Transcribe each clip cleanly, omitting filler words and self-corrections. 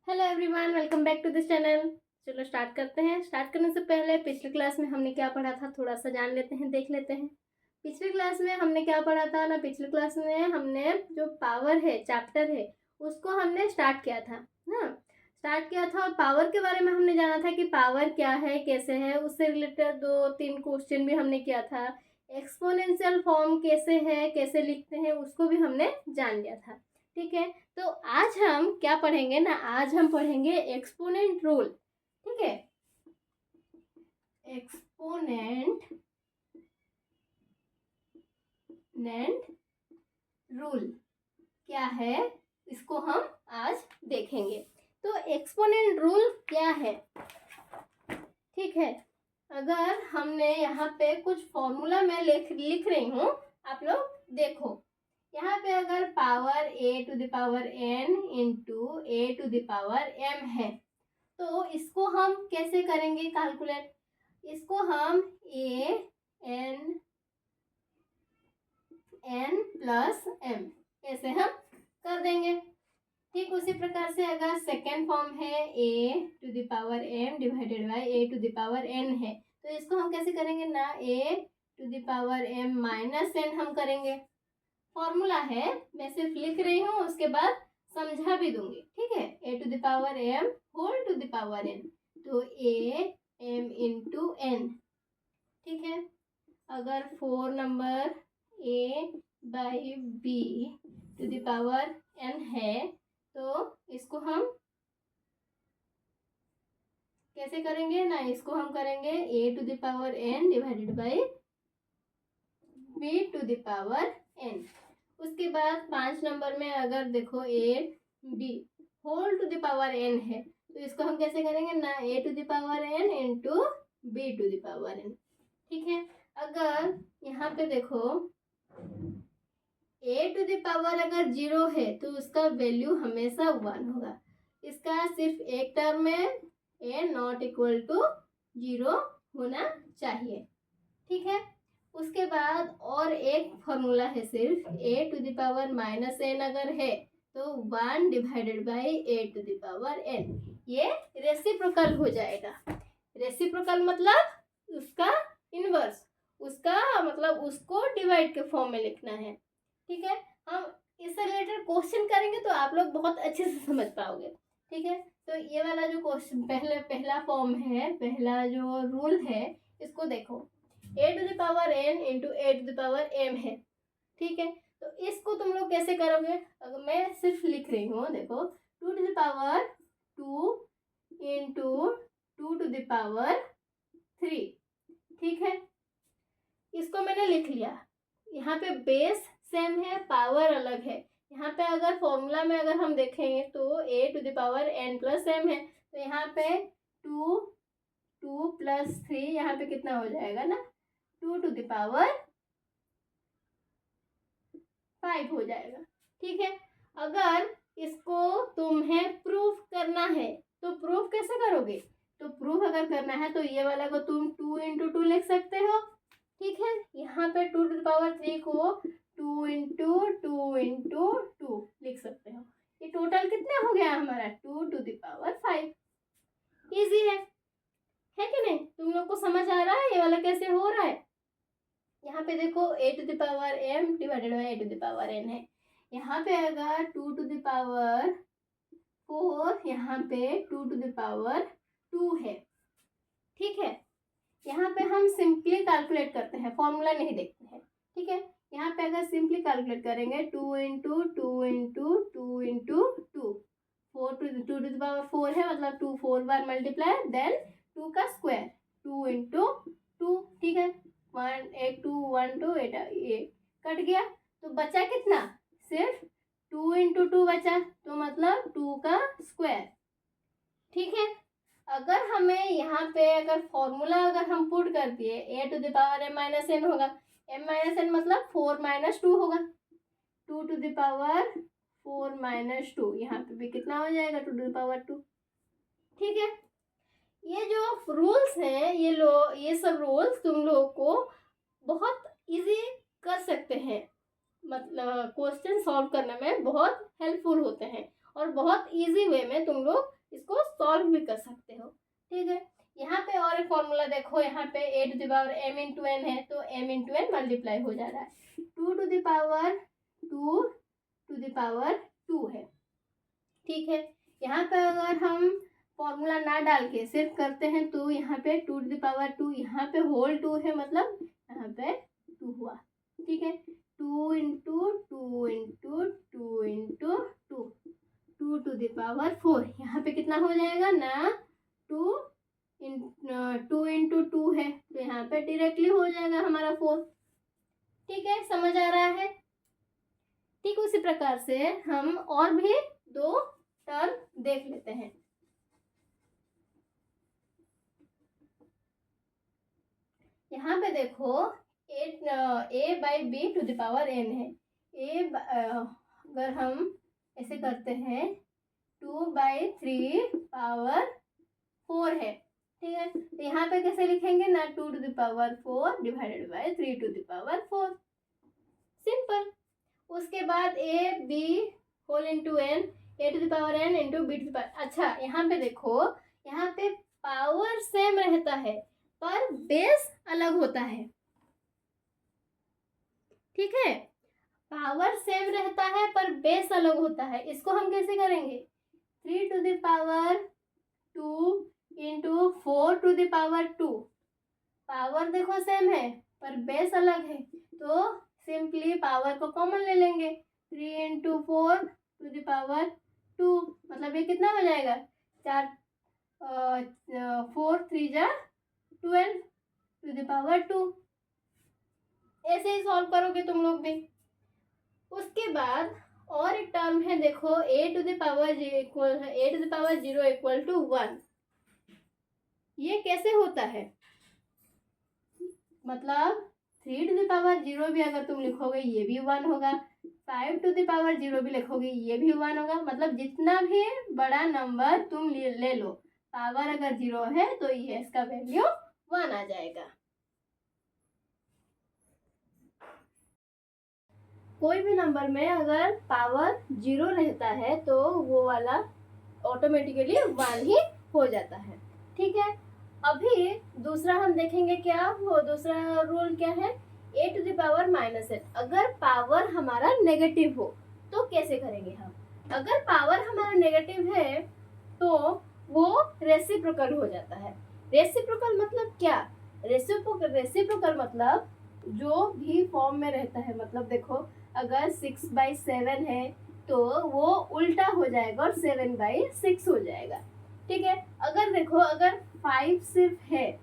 Hello everyone, welcome back to this channel. चलो start करते हैं। स्टार्ट करने से पहले पिछली क्लास में हमने क्या पढ़ा था थोड़ा सा जान लेते हैं, देख लेते हैं। पिछली क्लास में हमने क्या पढ़ा था ना, पिछली क्लास में हमने जो पावर है चैप्टर है उसको हमने स्टार्ट किया था ना। स्टार्ट किया था और पावर के बारे में हमने जाना था कि पावर क्या है, कैसे है। उससे रिलेटेड 2-3 क्वेश्चन भी हमने किया था। एक्सपोनेंशियल फॉर्म कैसे है, कैसे लिखते हैं, उसको भी हमने जान लिया था। ठीक है, तो आज हम क्या पढ़ेंगे ना, आज हम पढ़ेंगे एक्सपोनेंट रूल। ठीक है, एक्सपोनेंट रूल क्या है इसको हम आज देखेंगे। तो एक्सपोनेंट रूल क्या है, ठीक है। अगर हमने यहाँ पे कुछ फॉर्मूला में लिख रही हूँ, आप लोग देखो। यहाँ पे अगर power a to the power n into a to the power m है, तो इसको हम कैसे करेंगे कैलकुलेट। इसको हम n प्लस m ऐसे हम कर देंगे। ठीक उसी प्रकार से अगर सेकेंड फॉर्म है a to the power m divided by a to the power n है, तो इसको हम कैसे करेंगे ना, a to the power m minus n हम करेंगे। फॉर्मूला है, मैं सिर्फ लिख रही हूँ, उसके बाद समझा भी दूंगी। ठीक है, a to the power m whole to the power n, तो a m इंटू n। ठीक है, अगर 4 number a by b to the power n है, तो इसको हम कैसे करेंगे ना, इसको हम करेंगे a to the power n divided by b to the power n। उसके बाद 5 नंबर में अगर देखो a b whole to the power n है, तो इसको हम कैसे करेंगे ना, a to the power n into b to the power n। ठीक है, अगर यहाँ पे देखो a टू द पावर अगर 0 है तो उसका वैल्यू हमेशा 1 होगा। इसका सिर्फ एक टर्म में a नॉट इक्वल टू 0 होना चाहिए। ठीक है, उसके बाद और एक फॉर्मूला है, सिर्फ a to the power minus n अगर है तो 1 divided by a to the power n, ये रेसिप्रोकल हो जाएगा। रेसिप्रोकल मतलब उसका इनवर्स, उसका मतलब उसको डिवाइड के फॉर्म में लिखना है। ठीक है, हम इससे रिलेटेड क्वेश्चन करेंगे तो आप लोग बहुत अच्छे से समझ पाओगे। ठीक है, तो ये वाला जो क्वेश्चन पहला फॉर्म है, पहला जो रूल है, इसको देखो, a to the power n into a to the power m है। ठीक है, तो इसको तुम लोग कैसे करोगे, अगर मैं सिर्फ लिख रही हूँ, देखो 2 to the power 2 into 2 to the power 3। ठीक है, इसको मैंने लिख लिया। यहाँ पे बेस सेम है, पावर अलग है। यहाँ पे अगर फॉर्मूला में अगर हम देखेंगे तो a to the power n plus m है, तो यहाँ पे 2 प्लस 3 यहाँ पे कितना हो जाएगा ना, 2 टू द पावर 5 हो जाएगा। ठीक है, अगर इसको तुम्हें प्रूफ करना है तो प्रूफ कैसे करोगे, तो प्रूफ अगर करना है तो ये वाला को तुम 2 इंटू 2 लिख सकते हो। ठीक है, यहाँ पे 2 टू द पावर 3 को 2 इंटू 2 इंटू 2 लिख सकते हो। ये टोटल कितना हो गया हमारा, 2 टू द पावर 5। इजी है कि नहीं, तुम लोग को समझ आ रहा है ये वाला कैसे हो रहा है। यहाँ पे देखो a to the power m divided by a to the power n है। यहाँ पे अगर 2 टू द पावर 4, यहाँ पे 2 टू द पावर 2 है। ठीक है, यहाँ पे हम सिंपली कैलकुलेट करते हैं, फॉर्मूला नहीं देखते हैं। ठीक है, यहाँ पे अगर सिंपली कैलकुलेट करेंगे 2 into 2 into 2 into 2, 4 to the power 4 है, मतलब 2 4 बार मल्टीप्लाई, देन 2 का स्क्वायर, 2 इंटू 2। ठीक है, 1 8 2 1 2 8 ये कट गया, तो बचा कितना, सिर्फ 2 इंटू 2 बचा, तो मतलब 2 का स्क्वायर। ठीक है, अगर हमें यहाँ पे अगर फॉर्मूला अगर हम पुट कर दिए a to the power m minus n होगा, m माइनस n मतलब 4 माइनस 2 होगा, 2 टू द पावर 4 माइनस 2, यहाँ पे भी कितना हो जाएगा, 2 टू द पावर 2। ठीक है, ये जो रूल्स हैं, ये सब रूल्स तुम लोगों को बहुत इजी कर सकते हैं, मतलब क्वेश्चन सॉल्व करने में बहुत हेल्पफुल होते हैं और बहुत इजी वे में तुम लोग सॉल्व भी कर सकते हो। ठीक है, यहाँ पे और एक फॉर्मूला देखो, यहाँ पे a to the power m into n है, तो m इंटू n मल्टीप्लाई हो जा रहा है, 2 to the power 2 to the power 2 है। ठीक है, यहाँ पे अगर हम फॉर्मूला ना डाल के सिर्फ करते हैं तो यहाँ पे 2 टू द पावर 2, यहाँ पे होल 2 है, मतलब यहाँ पे 2 हुआ। ठीक है, 2 into 2 into 2 into 2, 2 to the power 4, यहाँ पे कितना हो जाएगा ना, 2 इंटू 2 है, तो यहाँ पे डायरेक्टली हो जाएगा हमारा 4। ठीक है, समझ आ रहा है। ठीक उसी प्रकार से हम और भी 2 टर्म देख लेते हैं। यहाँ पे देखो a by b to the power n है, अगर हम ऐसे करते हैं 2 बाई 3 पावर 4 है। ठीक है, तो यहाँ पे कैसे लिखेंगे ना, 2 to the power 4 divided by 3 to the power 4, simple. उसके बाद a b whole into n, a to the power n into b to the power, अच्छा यहाँ पे देखो, यहाँ पे पावर सेम रहता है पर बेस अलग होता है। ठीक है, पावर सेम रहता है पर बेस अलग होता है, इसको हम कैसे करेंगे, 3 to the power 2 into 4 to the power 2, power देखो सेम है पर बेस अलग है, तो सिंपली पावर को कॉमन ले लेंगे, 3 इंटू 4 टू द पावर 2, मतलब ये कितना हो जाएगा, 4 3 जा 12 टू द पावर 2। ऐसे ही सॉल्व करोगे तुम लोग भी। उसके बाद और एक टर्म है देखो, a to the power zero equal to 1, ये कैसे होता है, मतलब 3 टू द पावर 0 भी अगर तुम लिखोगे ये भी 1 होगा, 5 टू द पावर 0 भी लिखोगे ये भी 1 होगा, मतलब जितना भी बड़ा नंबर तुम ले लो, पावर अगर 0 है तो ये इसका वैल्यू 1 आ जाएगा। कोई भी नंबर में अगर पावर 0 रहता है तो वो वाला ऑटोमेटिकली 1 ही हो जाता है। ठीक है, अभी दूसरा हम देखेंगे क्या, वो दूसरा रूल क्या है, a to the power minus n, अगर पावर हमारा नेगेटिव हो तो कैसे करेंगे हम, अगर पावर हमारा नेगेटिव है तो वो रेसिप्रोकल हो जाता है। रेसिप्रोकल मतलब क्या, रेसिप्रोकल मतलब जो भी फॉर्म में रहता है, मतलब देखो अगर 6/7 है तो वो उल्टा हो जाएगा और 7/6 हो जाएगा। ठीक है, अगर देखो अगर 5 सिर्फ है,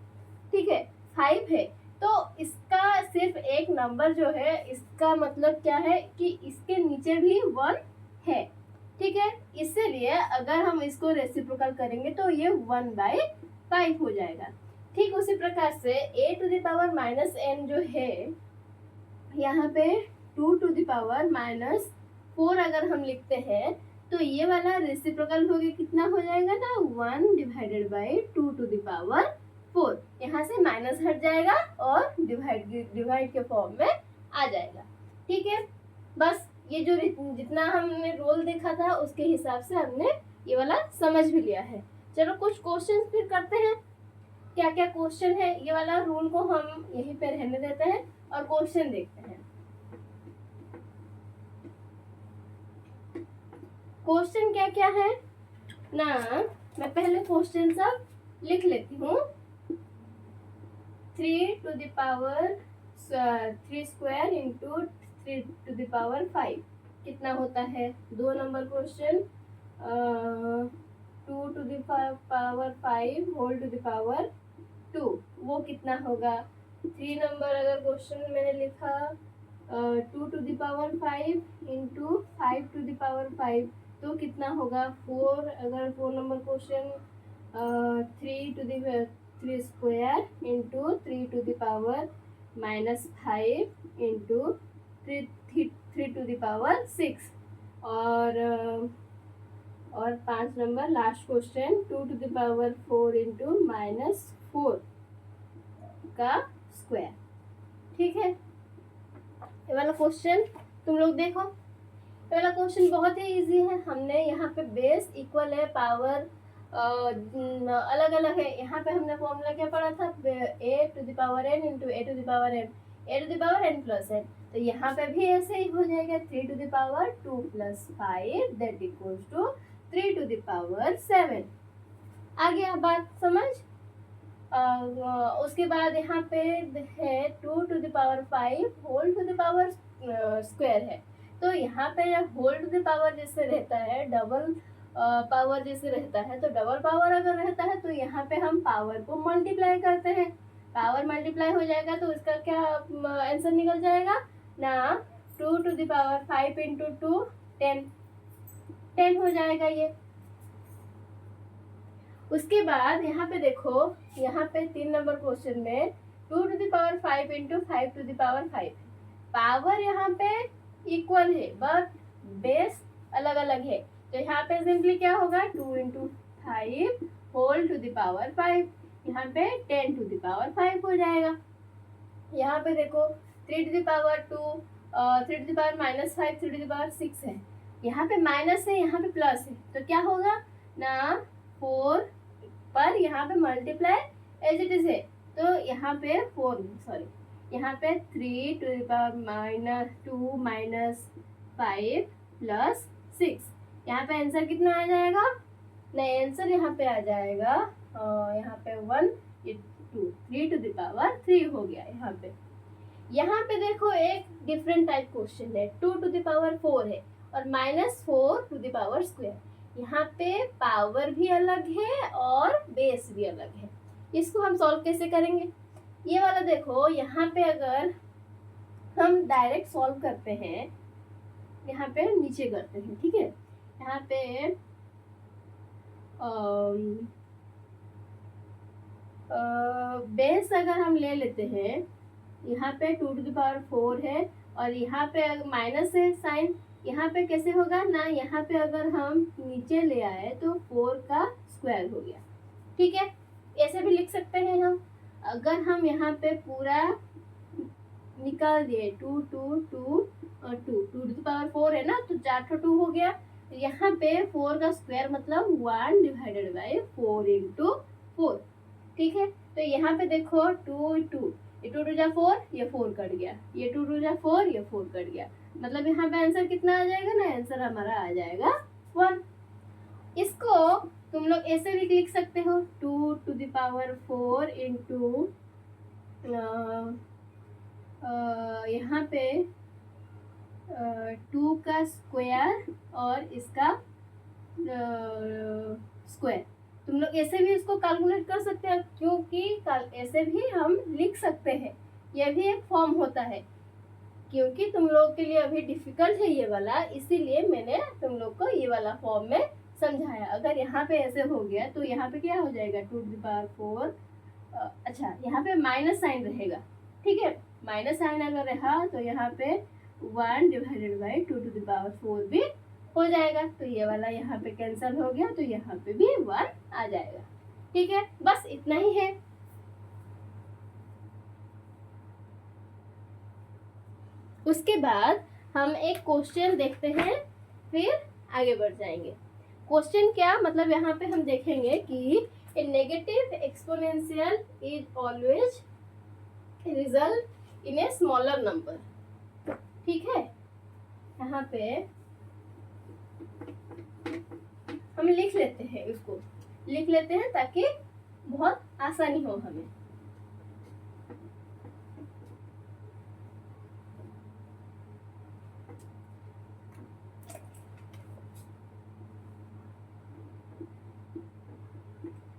ठीक है 5 है, तो इसका सिर्फ एक नंबर जो है, इसका मतलब क्या है कि इसके नीचे भी 1 है। ठीक है, इसीलिए अगर हम इसको रेसिप्रोकल करेंगे तो ये 1/5 हो जाएगा। ठीक उसी प्रकार से a to the power minus n जो है, यहाँ पे 2 टू द पावर माइनस 4 अगर हम लिखते हैं तो ये वाला रेसिप्रोकल हो गया, कितना हो जाएगा ना, 1 divided by 2 to the power 4, यहाँ से माइनस हट जाएगा और डिवाइड के फॉर्म में आ जाएगा। ठीक है, बस ये जो जितना हमने रोल देखा था उसके हिसाब से हमने ये वाला समझ भी लिया है। चलो कुछ क्वेश्चन फिर करते हैं, क्या क्या क्वेश्चन है, ये वाला रूल को हम यहीं पे रहने देते हैं और क्वेश्चन देखते हैं। क्वेश्चन क्या क्या है ना, मैं पहले क्वेश्चन सब लिख लेती हूँ। 3 to the power 3 square into 3 to the power 5 कितना होता है, 2 number question 2 to the power 5 whole to the power 2 वो कितना होगा। 3 नंबर अगर क्वेश्चन मैंने लिखा 2 to the power 5 into 5 to the power 5 तो कितना होगा 4, अगर 4 number question 3 square into 3 to the power minus 5 into 3 to the power 6, और 5 number last question 2 to the power 4 into minus 4 का स्क्वायर। ठीक है, ये वाला क्वेश्चन तुम लोग देखो, ये वाला क्वेश्चन बहुत ही इजी है। हमने यहाँ पे बेस इक्वल है पावर अलग अलग है। यहाँ पे हमने फॉर्मूला क्या पढ़ा था, a to the power n into a to the power n, a to the power n plus n। तो यहाँ पे भी ऐसे ही हो जाएगा 3 to the power 2 plus 5 that equals to 3 to the power 7। आ गया बात समझ। उसके बाद यहाँ पे है 2 to the power 5 whole to the power square है। तो यहाँ पे होल टू द पावर जैसे रहता है, डबल पावर जैसे रहता है, तो डबल पावर अगर रहता है तो यहाँ पे हम पावर को मल्टीप्लाई करते हैं। पावर मल्टीप्लाई हो जाएगा तो इसका क्या आंसर निकल जाएगा ना, 2 टू द पावर 5 इंटू 2 10 हो जाएगा ये। उसके बाद यहाँ पे देखो, यहाँ पे 3 नंबर क्वेश्चन में 2 to the power 5 into 5 to the power 5, power यहाँ पे इक्वल है बट बेस अलग अलग है। तो यहाँ पे सिंपली क्या होगा, 2 into 5 whole to the power 5, यहाँ पे 10 टू द पावर 5 हो जाएगा। यहाँ पे देखो 3 to the power 2, 3 to the power minus 5, 3 to the power 6 है। यहाँ पे माइनस है, यहाँ पे प्लस है, तो क्या होगा ना 4 पर यहाँ पे मल्टीप्लाई एज इट इज है, तो यहाँ पे 4 सॉरी यहाँ पे 3 to the power minus 2 minus 5 plus 6, यहाँ पे आंसर कितना आ जाएगा, नहीं आंसर यहाँ पे आ जाएगा यहाँ पे 1 2 3 टू द पावर 3 हो गया। यहाँ पे देखो एक डिफरेंट टाइप क्वेश्चन है, 2 टू द पावर 4 है और minus 4 to the power square. यहाँ पे पावर भी अलग है और बेस भी अलग है। इसको हम सॉल्व कैसे करेंगे, ये वाला देखो, यहाँ पे अगर हम डायरेक्ट सॉल्व करते हैं, यहाँ पे नीचे करते हैं, ठीक है। यहाँ पे बेस अगर हम ले लेते हैं, यहाँ पे 2 टू द पावर 4 है और यहाँ पे माइनस है साइन, यहाँ पे कैसे होगा ना, यहाँ पे अगर हम नीचे ले आए तो 4 का स्क्वायर हो गया, ठीक है। ऐसे भी लिख सकते हैं हम। अगर हम यहाँ पे पूरा निकाल दिए 2 2 2 और 2 टू द पावर 4 है ना, तो 4 2 हो गया। यहाँ पे 4 का स्क्वायर मतलब 1 डिवाइडेड बाई 4 इंटू 4, ठीक है। तो यहाँ पे देखो 2 2, ये 2 2 जा 4, ये 4 कट गया, ये 2 2 जा 4, ये 4 कट गया, मतलब यहाँ पे आंसर कितना आ जाएगा ना, आंसर हमारा आ जाएगा 1। इसको तुम लोग ऐसे भी लिख सकते हो, 2 टू द पावर 4 इंटू यहाँ पे 2 का स्क्वायर और इसका स्क्वायर। तुम लोग ऐसे भी इसको कैलकुलेट कर सकते हैं, क्योंकि ऐसे भी हम लिख सकते हैं, यह भी एक फॉर्म होता है। क्योंकि तुम लोग के लिए अभी डिफिकल्ट है ये वाला, इसीलिए मैंने तुम लोग को ये वाला फॉर्म में समझाया। अगर यहाँ पे ऐसे हो गया तो यहाँ पे क्या हो जाएगा, 2 टू द पावर 4, अच्छा यहाँ पे माइनस साइन रहेगा, ठीक है। माइनस साइन अगर रहा तो यहाँ पे 1 divided by 2 to the power 4 भी हो जाएगा, तो ये वाला यहाँ पे कैंसिल हो गया, तो यहाँ पे भी 1 आ जाएगा, ठीक है। बस इतना ही है। उसके बाद हम एक क्वेश्चन देखते हैं, फिर आगे बढ़ जाएंगे। क्वेश्चन क्या मतलब, यहाँ पे हम देखेंगे कि a negative exponential is always result in a smaller number, ठीक है। यहाँ पे हम लिख लेते हैं, इसको लिख लेते हैं ताकि बहुत आसानी हो हमें।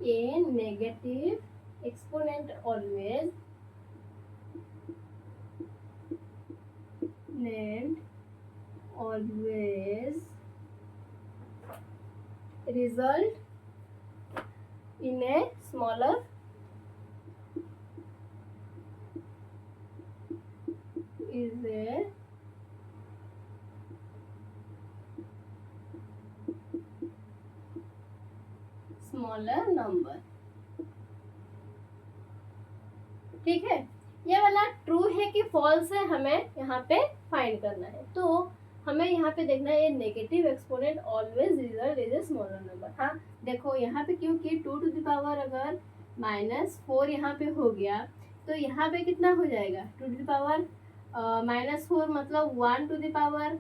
A negative exponent always result in a smaller is a smaller number, ठीक है। ये वाला ट्रू है कि फॉल्स है, हमें यहाँ पे फाइंड करना है। तो हमें यहाँ पे देखना है ये negative exponent always result is a smaller number. हाँ देखो यहाँ पे क्योंकि 2 टू द पावर अगर -4 यहाँ पे हो गया तो यहाँ पे कितना हो जाएगा 2 टू द पावर -4 मतलब 1 to the power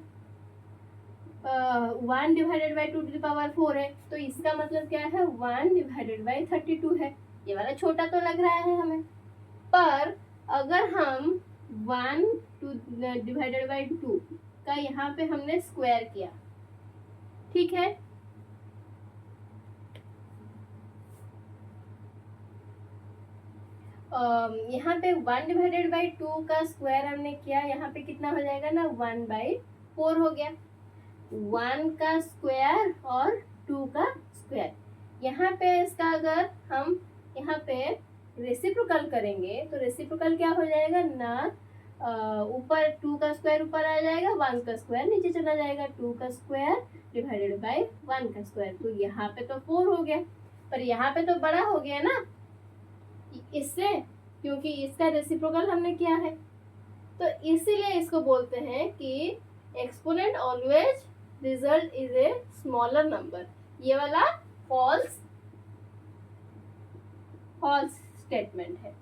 1 divided by 2 to the power 4 है। तो इसका मतलब क्या है 1 डिवाइडेड बाई 32 है। ये वाला छोटा तो लग रहा है हमें, पर अगर हम 1 टू डिवाइडेड बाई 2 का यहाँ पे हमने स्क्वायर किया, ठीक है, यहाँ पे 1 डिवाइडेड बाई 2 का स्क्वायर हमने किया, यहाँ पे कितना हो जाएगा ना 1/4 हो गया। 1 का स्क्वायर और 2 का स्क्वायर, यहाँ पे इसका अगर हम यहाँ पे रेसिप्रोकल करेंगे तो रेसिप्रोकल क्या हो जाएगा ना, ऊपर 2 का स्क्वायर ऊपर आ जाएगा, 1 का स्क्वायर नीचे चला जाएगा, 2 का स्क्वायर डिवाइडेड बाई 1 का स्क्वायर। तो यहाँ पे तो 4 हो गया, पर यहाँ पे तो बड़ा हो गया ना इससे, क्योंकि इसका रेसिप्रोकल हमने किया है। तो इसीलिए इसको बोलते हैं कि exponent always result is a smaller number. ये वाला फॉल्स स्टेटमेंट है,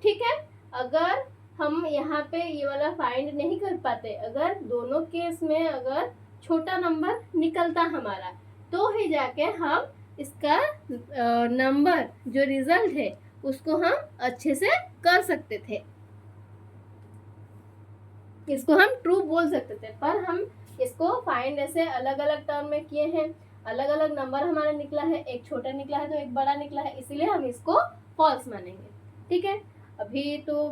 ठीक है। अगर हम यहाँ पे ये वाला फाइंड नहीं कर पाते, अगर दोनों केस में अगर छोटा नंबर निकलता हमारा, तो ही जाके हम इसका नंबर जो रिजल्ट है उसको हम अच्छे से कर सकते थे, इसको हम ट्रू बोल सकते थे। पर हम इसको फाइंड ऐसे अलग अलग टर्म में किए हैं, अलग अलग नंबर हमारा निकला है, एक छोटा निकला है तो एक बड़ा निकला है, इसीलिए हम इसको फॉल्स मानेंगे, ठीक है। अभी तो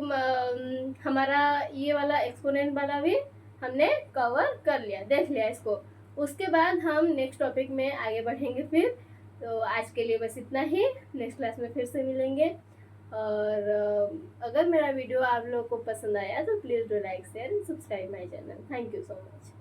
हमारा ये वाला एक्सपोनेंट वाला भी हमने कवर कर लिया, देख लिया इसको। उसके बाद हम नेक्स्ट टॉपिक में आगे बढ़ेंगे फिर। तो आज के लिए बस इतना ही, नेक्स्ट क्लास में फिर से मिलेंगे। और अगर मेरा वीडियो आप लोगों को पसंद आया तो please do like share and subscribe my channel. Thank you so much.